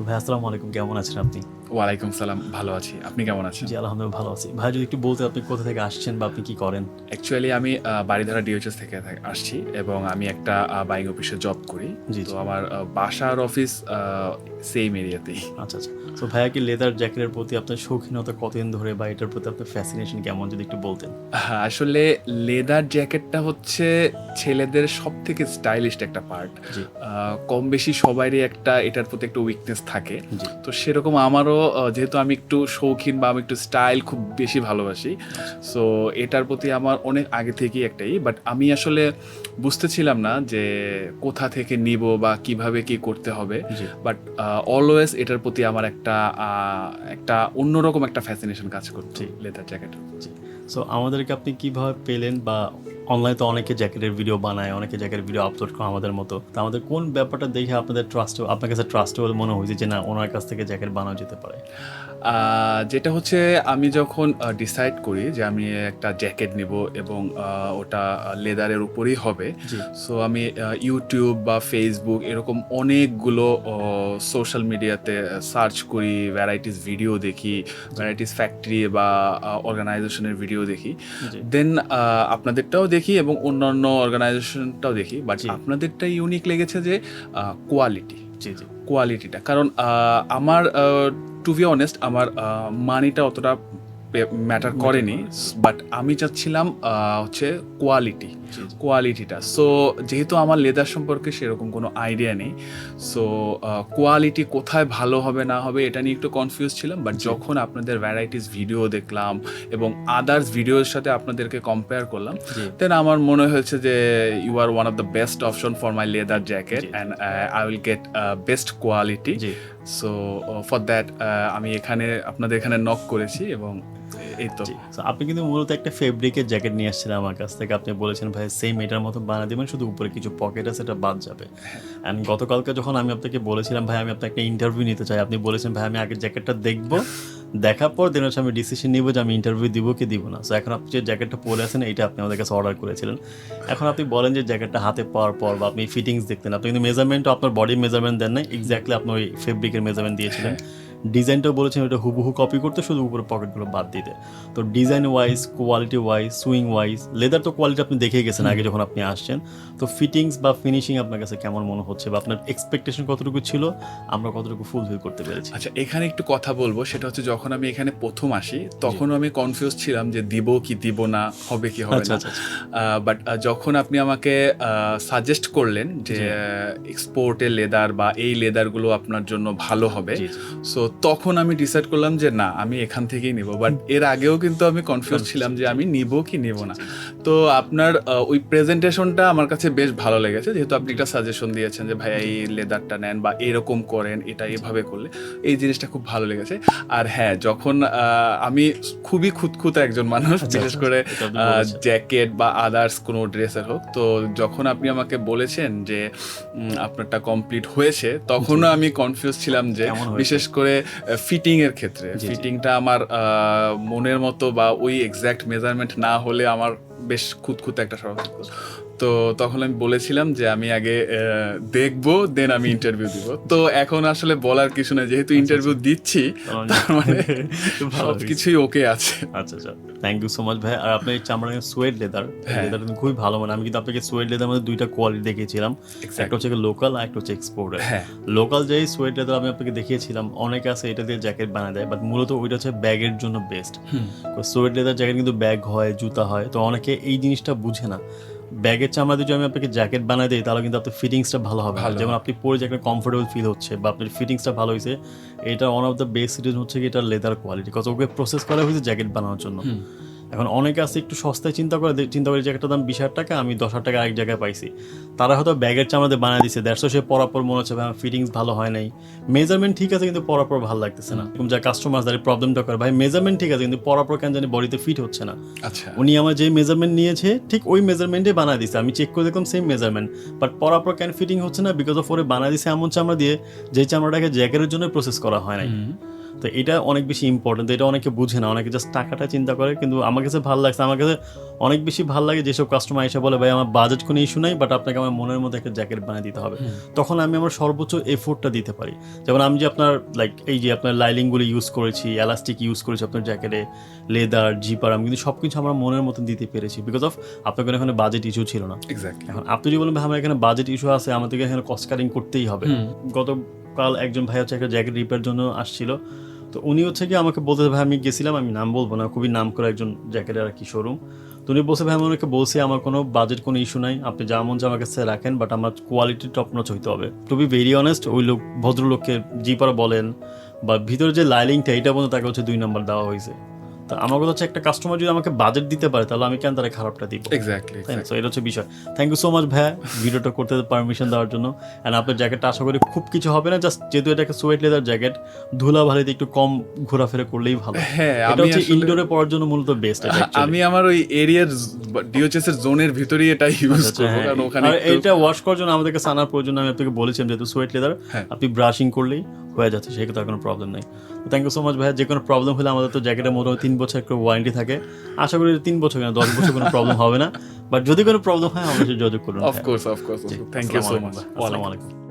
তো ভাই আসসালামু আলাইকুম, কেমন আছেন আপনি? ওয়ালাইকুম সালাম, ভালো আছি। আপনি কেমন আছেন? জি আলহামদুলিল্লাহ ভালো আছি। ভাই যদি একটু বলতেন আপনি কোথা থেকে আসছেন বা আপনি কি করেন? অ্যাকচুয়ালি আমি বারিধারা ডিওএইচএস থেকে আসছি এবং আমি একটা বাইং অফিসে জব করি। জি, তো জি। আমার বাসা আর অফিস সেম এরিয়াতেই। আচ্ছা, আচ্ছা। তো ভাইয়া কি লেদার জ্যাকেটের প্রতি আপনার শৌখিনতা কতদিন ধরে বা এটার প্রতি আপনার ফ্যাসিনেশন কেমন যদি একটু বলতেন? হ্যাঁ, আসলে লেদার জ্যাকেটটা হচ্ছে ছেলেদের সবথেকে স্টাইলিশ একটা পার্ট। জি, কম বেশি সবারই একটা এটার প্রতি একটা উইকনেস থাকে। জি। তো সেরকম আমারও যেহেতু আমি একটু শৌখিন বা আমি একটু স্টাইল খুব বেশি ভালোবাসি, সো এটার প্রতি আমার অনেক আগে থেকেই একটাই, বাট আমি আসলে বুঝতেছিলাম না যে কোথা থেকে নিব বা কিভাবে কি করতে হবে। জি। বাট অলওয়েজ এটার প্রতি আমার একটা অন্যরকম একটা ফ্যাসিনেশন কাজ করতো জি। লেদার জ্যাকেটের। জি। সো আমাদেরকে আপনি কিভাবে পেলেন বা অনলাইনে তো অনেকে জ্যাকেটের ভিডিও বানায়, অনেকে জ্যাকেটের ভিডিও আপলোড করে আমাদের মতো। তো আমাদের কোন ব্যাপারটা দেখে আপনার কাছে ট্রাস্টেবল মনে হয়েছে যে না ওনার কাছ থেকে জ্যাকেট বানানো যেতে পারে? যেটা হচ্ছে আমি যখন ডিসাইড করি যে আমি একটা জ্যাকেট নিব এবং ওটা লেদারের উপরেই হবে, জি। সো আমি ইউটিউব বা ফেসবুক এরকম অনেকগুলো সোশ্যাল মিডিয়াতে সার্চ করি, ভ্যারাইটিস ভিডিও দেখি, ভ্যারাইটিস ফ্যাক্টরি বা অর্গানাইজেশনের ভিডিও দেখি। জি। দেন আপনাদেরটাও দেখি এবং অন্যান্য অর্গানাইজেশনটাও দেখি, বাট জি। আপনাদেরটা ইউনিক লেগেছে যে কোয়ালিটি জি, জি। কোয়ালিটিটা। কারণ আমার টু বি অনেস্ট আমার মানিটা অতটা ম্যাটার করেনি, বাট আমি চাচ্ছিলাম হচ্ছে কোয়ালিটি জি, জি। কোয়ালিটিটা। সো যেহেতু আমার লেদার সম্পর্কে সেরকম কোনো আইডিয়া নেই, সো কোয়ালিটি কোথায় ভালো হবে না হবে এটা নিয়ে একটু কনফিউজ ছিলাম, বাট যখন আপনাদের ভ্যারাইটিস ভিডিও দেখলাম এবং আদার্স ভিডিওর সাথে আপনাদেরকে কম্পেয়ার করলাম, জি। দেন আমার মনে হয়েছে যে you are one of the best option for my leather jacket জি। And I will get best quality. জি। সো ফর দ্যাট আমি আপনাদের এখানে নক করেছি এবং এই তো। জি। সো আপনি কিন্তু মূলত একটা ফেব্রিকের জ্যাকেট নিয়ে আসছিলেন আমার কাছ থেকে। আপনি বলেছেন ভাই সেম এটার মতো বানিয়ে দিবেন, শুধু উপরে কিছু পকেট আছে এটা বাদ যাবে। অ্যান্ড গতকালকে যখন আমি আপনাকে বলেছিলাম ভাই আমি আপনার একটা ইন্টারভিউ নিতে চাই, আপনি বলেছেন ভাই আমি আগে জ্যাকেটটা দেখবো, দেখার পর দেন হচ্ছে আমি ডিসিশন নিব যে আমি ইন্টারভিউ দিব কি দিব না। সো এখন আপনি যে জ্যাকেটটা পরে আছেন এইটা আপনি আমাদের কাছে অর্ডার করেছিলেন। এখন আপনি বলেন যে জ্যাকেটটা হাতে পাওয়ার পর বা আপনি ফিটিংস দেখতেন, আপনি কিন্তু মেজারমেন্টও আপনার বডির মেজারমেন্ট দেন নাই, এক্স্যাক্টলি আপনি ওই ফেব্রিকের মেজারমেন্ট দিয়েছিলেন। ডিজাইনটাও বলেছেন ওটা হুবহু কপি করতে, শুধু উপরে পকেটগুলো বাদ দিতে। তো design wise, quality wise, swing wise, leather তো কোয়ালিটি আপনি দেখেই গেছেন আগে যখন আপনি আসছেন। তো ফিটিংস বা ফিনিশিং আপনার কাছে কেমন মনে হচ্ছে বা আপনার এক্সপেকটেশন কতটুকু ছিল, আমরা কতটুকু ফুলফিল করতে পেরেছি? আচ্ছা, এখানে একটু কথা বলবো, সেটা হচ্ছে যখন আমি এখানে প্রথম আসি তখনও আমি কনফিউজ ছিলাম যে দিব কি দিব না, হবে কি হবে আচ্ছা, না। আচ্ছা, বাট যখন আপনি আমাকে সাজেস্ট করলেন যে এক্সপোর্টের লেদার বা এই লেদারগুলো আপনার জন্য ভালো হবে, জি, জি। সো তখন আমি ডিসাইড করলাম যে না আমি এখান থেকেই নিব। বাট এর আগেও কিন্তু আমি কনফিউজ ছিলাম যে আমি নিব কি নিব না। তো আপনার ওই প্রেজেন্টেশনটা আমার কাছে বেশ ভালো লেগেছে, যেহেতু আপনি একটা সাজেশন দিয়েছেন যে ভাই এই লেদারটা নেন বা এরকম করেন, এটা এভাবে করলে, এই জিনিসটা খুব ভালো লেগেছে। আর হ্যাঁ, যখন আমি খুবই খুঁতখুঁতে একজন মানুষ, বিশেষ করে এটা আপনি বলেছেন। জ্যাকেট বা আদার্স কোনো ড্রেসের হোক, তো যখন আপনি আমাকে বলেছেন যে আপনারটা কমপ্লিট হয়েছে, তখনও আমি কনফিউজ ছিলাম যে কেমন হয়েছে? বিশেষ করে ফিটিং এর ক্ষেত্রে জি, জি। ফিটিংটা আমার মনের মতো বা ওই এক্স্যাক্ট মেজারমেন্ট না হলে আমার বেশ খুঁতখুঁতে একটা স্বভাব থাকতো। তো তখন আমি বলেছিলাম যে আমি আগে দেখবো, দেন আমি ইন্টারভিউ দিব। তো এখন আসলে বলার কিছু নেই, যেহেতু ইন্টারভিউ দিচ্ছি তার মানে ভালো সব কিছুই ওকে আছে। আচ্ছা, আচ্ছা। থ্যাংক ইউ সো মাচ ভাই। আর আপনার এই চামড়ার সোয়েট লেদার, হ্যাঁ। লেদারটা কিন্তু খুবই ভালো মানে। আমি কিন্তু আপনাকে সোয়েট লেদার মধ্যে ২ টা কোয়ালিটি দেখিয়েছিলাম। একটা হচ্ছে লোকাল আর একটা হচ্ছে এক্সপোর্টের। হ্যাঁ। লোকাল যেই সোয়েট লেদার আমি আপনাকে দেখিয়েছিলাম, অনেকে আছে এটা দিয়ে জ্যাকেট বানায় দেয়, বাট মূলত ওইটা হচ্ছে ব্যাগের জন্য বেস্ট। সোয়েট লেদার জ্যাকেট কিন্তু ব্যাগ হয়, জুতা হয়, তো অনেকে এই জিনিসটা বুঝে না। ব্যাগের চামড়া দিয়ে যদি আমি আপনাকে জ্যাকেট বানাই দিই তাহলে কিন্তু আপনার ফিটিংসটা ভালো হবে না। যেমন আপনি পরে যে একটা কমফোর্টেবল ফিল হচ্ছে বা আপনার ফিটিংসটা ভালো হয়েছে, এটা one of the best reason হচ্ছে কি এটা লেদার কোয়ালিটি, কত ওকে প্রসেস করা হয়েছে জ্যাকেট বানানোর জন্য। এখন অনেকে আছে একটু সস্তায় চিন্তা করে জ্যাকেটটার দাম ২০,০০০ টাকা, আমি ১০,০০০ টাকা আরেক জায়গায় পাইছি। তারা হয়তো ব্যাগের চামড়াতে বানিয়ে দিচ্ছে, দ্যাটস সে পরাপর মনে হচ্ছে ভাই ফিটিংস ভালো হয় নাই, মেজারমেন্ট ঠিক আছে কিন্তু পরাপর ভালো লাগতেছে না। এরকম যা কাস্টমার যারা প্রবলেমটা করে, ভাই মেজারমেন্ট ঠিক আছে কিন্তু পরাপর কেন জানি বডিতে ফিট হচ্ছে না। আচ্ছা। উনি আমার যে মেজারমেন্ট নিয়েছে ঠিক ওই মেজারমেন্টে বানিয়ে দিচ্ছে, আমি চেক করে দেখলাম সেম মেজারমেন্ট, বাট পরাপর কেন ফিটিং হচ্ছে না, বিকজ অফ ওরে বানিয়ে দিচ্ছে এমন চামড়া দিয়ে যে চামড়াটাকে জ্যাকেটের জন্য প্রসেস করা হয় নাই। তো এটা অনেক বেশি ইম্পর্টেন্ট, এটা অনেকে বুঝে না, অনেকে জাস্ট টাকাটা চিন্তা করে। কিন্তু আমার কাছে ভালো লাগছে, আমার কাছে অনেক বেশি ভালো লাগে যেসব কাস্টমার এসে বলে ভাই আমার বাজেট কোনো ইস্যু নাই, বাট আপনাকে আমার মনের মধ্যে একটা জ্যাকেট বানিয়ে দিতে হবে। তখন আমি আমার সর্বোচ্চ এফোর্টটা দিতে পারি। যেমন আমি যে আপনার লাইক এই যে আপনার লাইলিংগুলো ইউজ করেছি, এলাস্টিক ইউজ করেছি আপনার জ্যাকেটে, লেদার, জিপার, আমি কিন্তু সব কিছু আমার মনের মতন দিতে পেরেছি বিকজ অফ আপনার কোনো এখানে বাজেট ইস্যু ছিল না। এক্স্যাক্টলি। এখন আপনি যদি বলেন ভাই আমার এখানে বাজেট ইস্যু আছে, আমাদেরকে এখানে কস্ট কাটিং করতেই হবে। গতকাল একজন ভাই হচ্ছে একটা জ্যাকেট রিপেয়ার জন্য আসছিল, তো উনি হচ্ছে কি আমাকে বলতে ভাই আমি গেছিলাম, আমি নাম বলবো না, খুবই নাম করা একজন জ্যাকেটের আর কি শোরুম। তো উনি বলছে ভাই আমি ওনাকে বলছি আমার কোনো বাজেট কোনো ইস্যু নাই, আপনি যা মন আমার কাছে রাখেন, বাট আমার কোয়ালিটি টপ নচ হইতে হবে। টু বি ভেরি অনেস্ট, ওই লোক ভদ্রলোককে জিপার বলেন বা ভিতরে যে লাইলিংটা এটা পর্যন্ত তাকে হচ্ছে 2 নাম্বার দেওয়া হয়েছে। তো আমার কথা হচ্ছে একটা কাস্টমার যদি আমাকে বাজেট দিতে পারে তাহলে আমি কেন তারা খারাপটা দিব? এক্স্যাক্টলি। সো এটা হচ্ছে বিষয়। থ্যাংক ইউ সো মাচ ভাইয়া ভিডিওটা করতে পারমিশন দেওয়ার জন্য। অ্যান্ড আপনার জ্যাকেটটা আশা করি খুব কিছু হবে না, জাস্ট যেহেতু এটা একটা সোয়েট লেদার জ্যাকেট, ধুলা ভালিতে একটু কম ঘোরাফেরা করলেই ভালো। হ্যাঁ, এটা আমি হচ্ছে আসলে ইনডোরে পড়ার জন্য মূলত বেস্ট। আমি আমার ওই এরিয়ার ডিওএইচএস এর জোনের ভিতরেই এটা ইউজ করব, কারণ ওখানে এটা ওয়াশ করার জন্য আমাদেরকে সানার প্রয়োজন, আমি আপনাকে বলেছিলাম যেহেতু সোয়েট লেদার আপনি ব্রাশিং করলেই হয়ে যাচ্ছে, সেক্ষেত্রে কোনো প্রবলেম নেই। থ্যাংক ইউ সো মাচ ভাইয়া। যে কোনো প্রবলেম হলে আমাদের তো জ্যাকেটের মোটামুটি 3 বছর একটা ওয়ারেন্টি থাকে, আশা করি 3 বছর কেন 10 বছর কোনো প্রবলেম হবে না, বাট যদি কোনো প্রবলেম হয় আমাদের যোগাযোগ করুন। Of course. Thank you so much. আসসালামু আলাইকুম।